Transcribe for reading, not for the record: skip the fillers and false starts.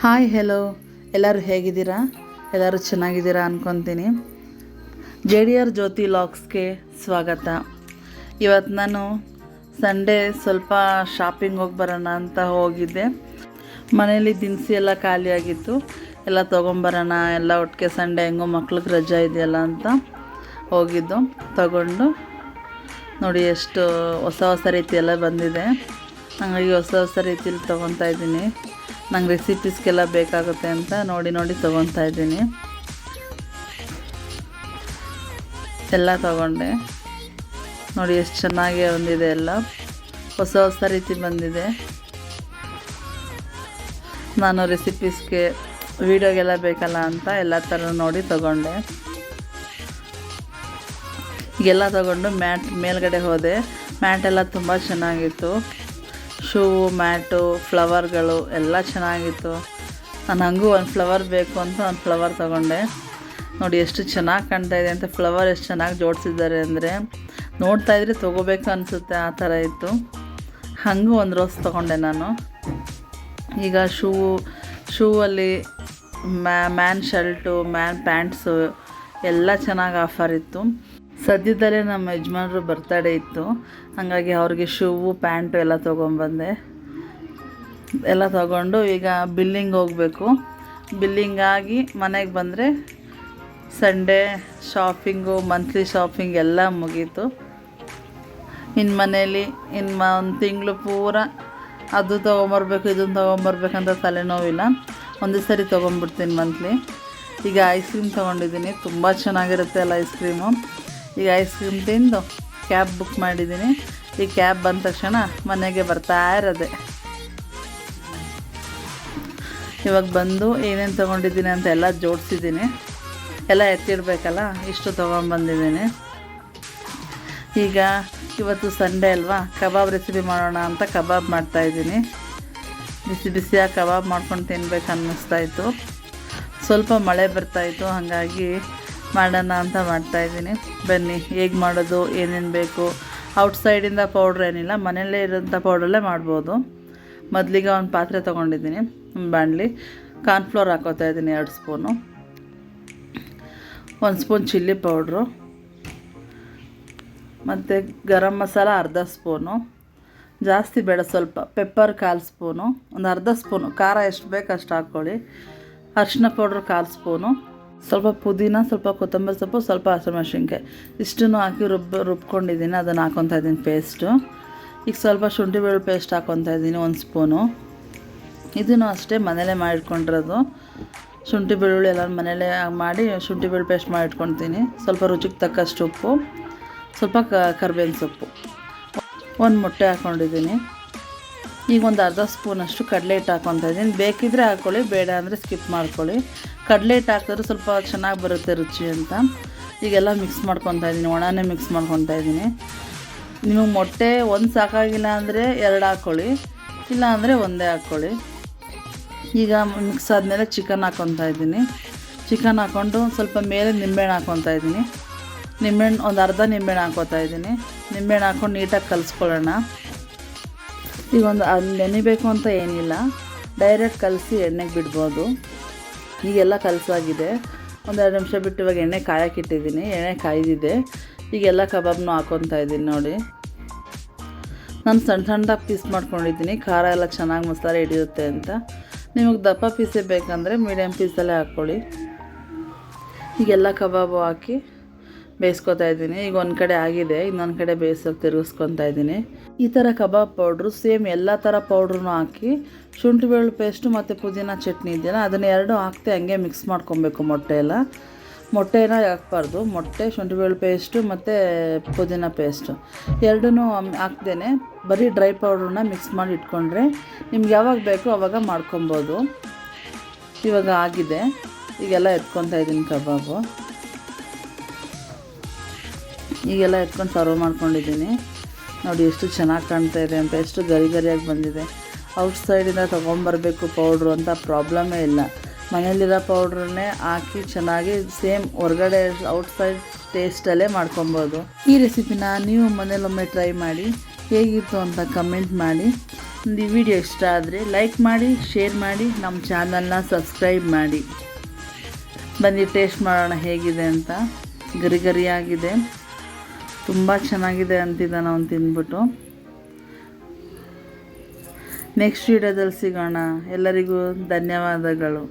Hi hello, ಎಲ್ಲರೂ ಹೇಗಿದ್ದೀರಾ? ಎಲ್ಲರೂ ಚೆನ್ನಾಗಿದ್ದೀರಾ ಅಂದ್ಕೊತೀನಿ. JDR ಜ್ಯೋತಿ ಲಾಗ್ಸ್ಗೆ ಸ್ವಾಗತ. ಇವತ್ತು ನಾನು ಸಂಡೇ ಸ್ವಲ್ಪ ಶಾಪಿಂಗ್ ಹೋಗಿ ಬರೋಣ ಅಂತ ಹೋಗಿದ್ದೆ. ಮನೇಲಿ ದಿನಸಿ ಎಲ್ಲ ಖಾಲಿಯಾಗಿತ್ತು, ಎಲ್ಲ ತೊಗೊಂಬರೋಣ, ಎಲ್ಲ ಒಟ್ಟಿಗೆ ಸಂಡೇ ಹೆಂಗೋ ಮಕ್ಳಿಗೆ ರಜಾ ಇದೆಯಲ್ಲ ಅಂತ ಹೋಗಿದ್ದು. ತಗೊಂಡು ನೋಡಿ ಎಷ್ಟು ಹೊಸ ಹೊಸ ರೀತಿ ಎಲ್ಲ ಬಂದಿದೆ. ಹಾಗಾಗಿ ಹೊಸ ಹೊಸ ರೀತಿಲಿ ತೊಗೊತಾ ಇದ್ದೀನಿ. ನಂಗೆ ರೆಸಿಪೀಸ್ಗೆಲ್ಲ ಬೇಕಾಗುತ್ತೆ ಅಂತ ನೋಡಿ ತೊಗೊತಾ ಇದ್ದೀನಿ. ಎಲ್ಲ ತೊಗೊಂಡೆ. ನೋಡಿ ಎಷ್ಟು ಚೆನ್ನಾಗಿ ಬಂದಿದೆ, ಎಲ್ಲ ಹೊಸ ಹೊಸ ರೀತಿ ಬಂದಿದೆ. ನಾನು ರೆಸಿಪೀಸ್ಗೆ ವೀಡಿಯೋಗೆಲ್ಲ ಬೇಕಲ್ಲ ಅಂತ ಎಲ್ಲ ಥರ ನೋಡಿ ತೊಗೊಂಡೆ. ಈಗೆಲ್ಲ ತೊಗೊಂಡು ಮೇಲ್ಗಡೆ ಹೋದೆ. ಮ್ಯಾಟೆಲ್ಲ ತುಂಬ ಚೆನ್ನಾಗಿತ್ತು. ಶೂ, ಮ್ಯಾಟು, ಫ್ಲವರ್ಗಳು ಎಲ್ಲ ಚೆನ್ನಾಗಿತ್ತು. ನಾನು ಹಂಗೂ ಒಂದು ಫ್ಲವರ್ ಬೇಕು ಅಂತ ಒಂದು ಫ್ಲವರ್ ತೊಗೊಂಡೆ. ನೋಡಿ ಎಷ್ಟು ಚೆನ್ನಾಗಿ ಕಾಣ್ತಾ ಇದೆ ಅಂತ. ಫ್ಲವರ್ ಎಷ್ಟು ಚೆನ್ನಾಗಿ ಜೋಡಿಸಿದ್ದಾರೆ ಅಂದರೆ ನೋಡ್ತಾಯಿದ್ರೆ ತೊಗೋಬೇಕು ಅನಿಸುತ್ತೆ, ಆ ಥರ ಇತ್ತು. ಹಾಗೂ ಒಂದು ರೋಸ್ ತೊಗೊಂಡೆ ನಾನು. ಈಗ ಶೂವಲ್ಲಿ ಮ್ಯಾನ್ ಶರ್ಟು, ಮ್ಯಾನ್ ಪ್ಯಾಂಟ್ಸು ಎಲ್ಲ ಚೆನ್ನಾಗಿ ಆಫರ್ ಇತ್ತು. ಸದ್ಯದಲ್ಲೇ ನಮ್ಮ ಯಜಮಾನ್ರು ಬರ್ತಡೇ ಇತ್ತು, ಹಾಗಾಗಿ ಅವ್ರಿಗೆ ಶೂವು, ಪ್ಯಾಂಟು ಎಲ್ಲ ತೊಗೊಂಬಂದೆ. ಎಲ್ಲ ತೊಗೊಂಡು ಈಗ ಬಿಲ್ಲಿಂಗ್ ಹೋಗಬೇಕು. ಬಿಲ್ಲಿಂಗ್ ಆಗಿ ಮನೆಗೆ ಬಂದರೆ ಸಂಡೇ ಶಾಪಿಂಗು, ಮಂತ್ಲಿ ಶಾಪಿಂಗ್ ಎಲ್ಲ ಮುಗೀತು. ಇನ್ನು ಮನೇಲಿ ಒಂದು ತಿಂಗಳು ಪೂರ ಅದು ತೊಗೊಂಬರ್ಬೇಕು, ಇದನ್ನು ತೊಗೊಂಬರ್ಬೇಕಂತ ತಲೆನೋವಿಲ್ಲ. ಒಂದೇ ಸರಿ ತೊಗೊಂಬಿಡ್ತೀನಿ ಮಂತ್ಲಿ. ಈಗ ಐಸ್ ಕ್ರೀಮ್ ತೊಗೊಂಡಿದ್ದೀನಿ, ತುಂಬ ಚೆನ್ನಾಗಿರುತ್ತೆ ಅಲ್ಲ ಐಸ್ ಕ್ರೀಮು. ಈಗ ಐಸ್ ಕ್ರೀಮ್ ತಿಂದು ಕ್ಯಾಬ್ ಬುಕ್ ಮಾಡಿದ್ದೀನಿ. ಈ ಕ್ಯಾಬ್ ಬಂದ ತಕ್ಷಣ ಮನೆಗೆ ಬರ್ತಾ ಇರೋದೆ. ಇವಾಗ ಬಂದು ಏನೇನು ತೊಗೊಂಡಿದ್ದೀನಿ ಅಂತ ಎಲ್ಲ ಜೋಡಿಸಿದ್ದೀನಿ. ಎಲ್ಲ ಎತ್ತಿಡಬೇಕಲ್ಲ, ಇಷ್ಟು ತೊಗೊಂಬಂದಿದ್ದೀನಿ. ಈಗ ಇವತ್ತು ಸಂಡೇ ಅಲ್ವಾ, ಕಬಾಬ್ ರೆಸಿಪಿ ಮಾಡೋಣ ಅಂತ ಕಬಾಬ್ ಮಾಡ್ತಾಯಿದ್ದೀನಿ. ಬಿಸಿಯಾಗಿ ಕಬಾಬ್ ಮಾಡ್ಕೊಂಡು ತಿನ್ಬೇಕು ಅನ್ನಿಸ್ತಾಯಿತ್ತು. ಸ್ವಲ್ಪ ಮಳೆ ಬರ್ತಾಯಿತ್ತು, ಹಾಗಾಗಿ ಮಾಡೋಣ ಅಂತ ಮಾಡ್ತಾಯಿದ್ದೀನಿ. ಬನ್ನಿ ಹೇಗೆ ಮಾಡೋದು, ಏನೇನು ಬೇಕು. ಔಟ್ಸೈಡಿಂದ ಪೌಡ್ರ್ ಏನಿಲ್ಲ, ಮನೆಯಲ್ಲೇ ಇರೋಂಥ ಪೌಡ್ರಲ್ಲೇ ಮಾಡ್ಬೋದು. ಮೊದಲಿಗೆ ಒಂದು ಪಾತ್ರೆ ತೊಗೊಂಡಿದ್ದೀನಿ, ಬಾಣಲಿ. ಕಾರ್ನ್ಫ್ಲೋರ್ ಹಾಕೋತಾ ಇದ್ದೀನಿ 2 ಸ್ಪೂನು. 1 ಸ್ಪೂನ್ ಚಿಲ್ಲಿ ಪೌಡ್ರು, ಮತ್ತು ಗರಂ ಮಸಾಲ ಅರ್ಧ ಸ್ಪೂನು. ಜಾಸ್ತಿ ಬೇಡ, ಸ್ವಲ್ಪ ಪೆಪ್ಪರ್ 1/4 ಸ್ಪೂನು, ಒಂದು ಅರ್ಧ ಸ್ಪೂನು. ಖಾರ ಎಷ್ಟು ಬೇಕು ಅಷ್ಟು ಹಾಕ್ಕೊಳ್ಳಿ. ಅರಿಶಿನ ಪೌಡ್ರ್ 1/4 ಸ್ಪೂನು, ಸ್ವಲ್ಪ ಪುದೀನ, ಸ್ವಲ್ಪ ಕೊತ್ತಂಬರಿ ಸೊಪ್ಪು, ಸ್ವಲ್ಪ ಹಸಿಮೆಣಸಿನ್ಕಾಯಿ ಇಷ್ಟನ್ನು ಹಾಕಿ ರುಬ್ಕೊಂಡಿದ್ದೀನಿ. ಅದನ್ನು ಹಾಕ್ಕೊತಾ ಇದ್ದೀನಿ ಪೇಸ್ಟು. ಈಗ ಸ್ವಲ್ಪ ಶುಂಠಿ ಬೆಳ್ಳುಳ್ಳಿ ಪೇಸ್ಟ್ ಹಾಕ್ಕೊತಾ ಇದ್ದೀನಿ 1 ಸ್ಪೂನು. ಇದನ್ನು ಅಷ್ಟೇ ಮನೇಲೇ ಮಾಡಿಟ್ಕೊಂಡಿರೋದು. ಶುಂಠಿ ಬೆಳ್ಳುಳ್ಳಿ ಎಲ್ಲ ಮನೇಲೇ ಮಾಡಿ ಶುಂಠಿ ಬೆಳ್ಳುಳ್ಳಿ ಪೇಸ್ಟ್ ಮಾಡಿಟ್ಕೊತೀನಿ. ಸ್ವಲ್ಪ ರುಚಿಗೆ ತಕ್ಕಷ್ಟು ಉಪ್ಪು, ಸ್ವಲ್ಪ ಕರಿಬೇವಿನ ಸೊಪ್ಪು, 1 ಮೊಟ್ಟೆ ಹಾಕ್ಕೊಂಡಿದ್ದೀನಿ. ಈಗ ಒಂದು ಅರ್ಧ ಸ್ಪೂನಷ್ಟು ಕಡಲೆ ಹಿಟ್ಟು ಹಾಕ್ಕೊತಾ ಇದ್ದೀನಿ. ಬೇಕಿದ್ದರೆ ಹಾಕ್ಕೊಳ್ಳಿ, ಬೇಡ ಅಂದರೆ ಸ್ಕಿಪ್ ಮಾಡ್ಕೊಳ್ಳಿ. ಕಡಲೆ ಹಿಟ್ಟು ಹಾಕಿದ್ರೆ ಸ್ವಲ್ಪ ಚೆನ್ನಾಗಿ ಬರುತ್ತೆ ರುಚಿ ಅಂತ. ಈಗೆಲ್ಲ ಮಿಕ್ಸ್ ಮಾಡ್ಕೊತಾ ಇದ್ದೀನಿ, ಒಣನೇ ಮಿಕ್ಸ್ ಮಾಡ್ಕೊತಾ ಇದ್ದೀನಿ. ನಿಮಗೆ ಮೊಟ್ಟೆ ಒಂದು ಸಾಕಾಗಿಲ್ಲ ಅಂದರೆ 2 ಹಾಕ್ಕೊಳ್ಳಿ, ಇಲ್ಲ ಅಂದರೆ 1 ಹಾಕ್ಕೊಳ್ಳಿ. ಈಗ ಮಿಕ್ಸ್ ಆದಮೇಲೆ ಚಿಕನ್ ಹಾಕ್ಕೊತಾ ಇದ್ದೀನಿ. ಚಿಕನ್ ಹಾಕ್ಕೊಂಡು ಸ್ವಲ್ಪ ಮೇಲೆ ನಿಂಬೆಹಣ್ಣು ಹಾಕ್ಕೊತಾ ಇದ್ದೀನಿ. ನಿಂಬೆಹಣ್ಣು ಒಂದು ಅರ್ಧ ನಿಂಬೆಹಣ್ಣು ಹಾಕ್ಕೊತಾ ಇದ್ದೀನಿ. ನಿಂಬೆಹಣ್ಣು ಹಾಕ್ಕೊಂಡು ನೀಟಾಗಿ ಕಲಿಸ್ಕೊಳ್ಳೋಣ. ಈಗ ಅದು ನೆನಿಬೇಕು ಅಂತ ಏನಿಲ್ಲ, ಡೈರೆಕ್ಟ್ ಕಲಸಿ ಎಣ್ಣೆಗೆ ಬಿಡ್ಬೋದು. ಈಗೆಲ್ಲ ಕಲಸಾಗಿದೆ. 1-2 ನಿಮಿಷ ಬಿಟ್ಟು ಇವಾಗ ಎಣ್ಣೆ ಕಾಯಕ್ಕಿಟ್ಟಿದ್ದೀನಿ. ಎಣ್ಣೆ ಕಾಯ್ದಿದೆ. ಈಗೆಲ್ಲ ಕಬಾಬ್ನೂ ಹಾಕ್ಕೊತಾ ಇದ್ದೀನಿ. ನೋಡಿ, ನಾನು ಸಣ್ಣದಾಗಿ ಪೀಸ್ ಮಾಡ್ಕೊಂಡಿದ್ದೀನಿ, ಖಾರ ಎಲ್ಲ ಚೆನ್ನಾಗಿ ಮಸಾಲೆ ಹಿಡಿಯುತ್ತೆ ಅಂತ. ನಿಮಗೆ ದಪ್ಪ ಪೀಸೇ ಬೇಕಂದರೆ ಮೀಡಿಯಮ್ ಪೀಸಲ್ಲೇ ಹಾಕ್ಕೊಳ್ಳಿ. ಈಗೆಲ್ಲ ಕಬಾಬು ಹಾಕಿ ಬೇಯಿಸ್ಕೊತಾ ಇದ್ದೀನಿ. ಈಗ ಒಂದು ಕಡೆ ಆಗಿದೆ, ಇನ್ನೊಂದು ಕಡೆ ಬೇಯಿಸೋಕೆ ತಿರುಗಿಸ್ಕೊತಾ ಇದ್ದೀನಿ. ಈ ಥರ ಕಬಾಬ್ ಪೌಡ್ರು ಸೇಮ್ ಎಲ್ಲ ಥರ ಪೌಡ್ರೂ ಹಾಕಿ, ಶುಂಠಿ ಬೆಳ್ಳುಳ್ಳಿ ಪೇಸ್ಟು ಮತ್ತು ಪುದೀನ ಚಟ್ನಿ ಇದೆಯಲ್ಲ, ಅದನ್ನು 2 ಹಾಕ್ತೆ ಹಂಗೆ ಮಿಕ್ಸ್ ಮಾಡ್ಕೊಬೇಕು. ಮೊಟ್ಟೆನ ಹಾಕ್ಬಾರ್ದು. ಮೊಟ್ಟೆ, ಶುಂಠಿ ಬೆಳ್ಳುಳ್ಳಿ ಪೇಸ್ಟು ಮತ್ತು ಪುದೀನ ಪೇಸ್ಟು 2 ಹಾಕ್ದೇನೆ ಬರೀ ಡ್ರೈ ಪೌಡ್ರನ್ನ ಮಿಕ್ಸ್ ಮಾಡಿ ಇಟ್ಕೊಂಡ್ರೆ ನಿಮ್ಗೆ ಯಾವಾಗ ಬೇಕೋ ಆವಾಗ ಮಾಡ್ಕೊಬೋದು. ಇವಾಗ ಆಗಿದೆ. ಈಗೆಲ್ಲ ಎತ್ಕೊತಾ ಇದ್ದೀನಿ ಕಬಾಬು. ಈಗೆಲ್ಲ ಎತ್ಕೊಂಡು ಸರ್ವ್ ಮಾಡ್ಕೊಂಡಿದ್ದೀನಿ. ನೋಡಿ ಎಷ್ಟು ಚೆನ್ನಾಗಿ ಕಾಣ್ತಾ ಇದೆ ಅಂತ, ಎಷ್ಟು ಗರಿಯಾಗಿ ಬಂದಿದೆ. ಔಟ್ಸೈಡಿಂದ ತೊಗೊಂಬರ್ಬೇಕು ಪೌಡ್ರು ಅಂತ ಪ್ರಾಬ್ಲಮೇ ಇಲ್ಲ. ಮನೇಲಿರೋ ಪೌಡ್ರನ್ನೇ ಹಾಕಿ ಚೆನ್ನಾಗಿ ಸೇಮ್ ಹೊರಗಡೆ ಔಟ್ಸೈಡ್ ಟೇಸ್ಟಲ್ಲೇ ಮಾಡ್ಕೊಬೋದು. ಈ ರೆಸಿಪಿನ ನೀವು ಮನೇಲೊಮ್ಮೆ ಟ್ರೈ ಮಾಡಿ, ಹೇಗಿತ್ತು ಅಂತ ಕಮೆಂಟ್ ಮಾಡಿ. ಒಂದು ಈ ವಿಡಿಯೋ ಇಷ್ಟ ಆದರೆ ಲೈಕ್ ಮಾಡಿ, ಶೇರ್ ಮಾಡಿ, ನಮ್ಮ ಚಾನಲ್ನ ಸಬ್ಸ್ಕ್ರೈಬ್ ಮಾಡಿ. ಬನ್ನಿ ಟೇಸ್ಟ್ ಮಾಡೋಣ ಹೇಗಿದೆ ಅಂತ. ಗರಿ ಗರಿಯಾಗಿದೆ, ತುಂಬ ಚೆನ್ನಾಗಿದೆ ಅಂತಿದ್ದಾನೆ ಅವನು ತಿಂದ್ಬಿಟ್ಟು. ನೆಕ್ಸ್ಟ್ ವಿಡಿಯೋದಲ್ಲಿ ಸಿಗೋಣ. ಎಲ್ಲರಿಗೂ ಧನ್ಯವಾದಗಳು.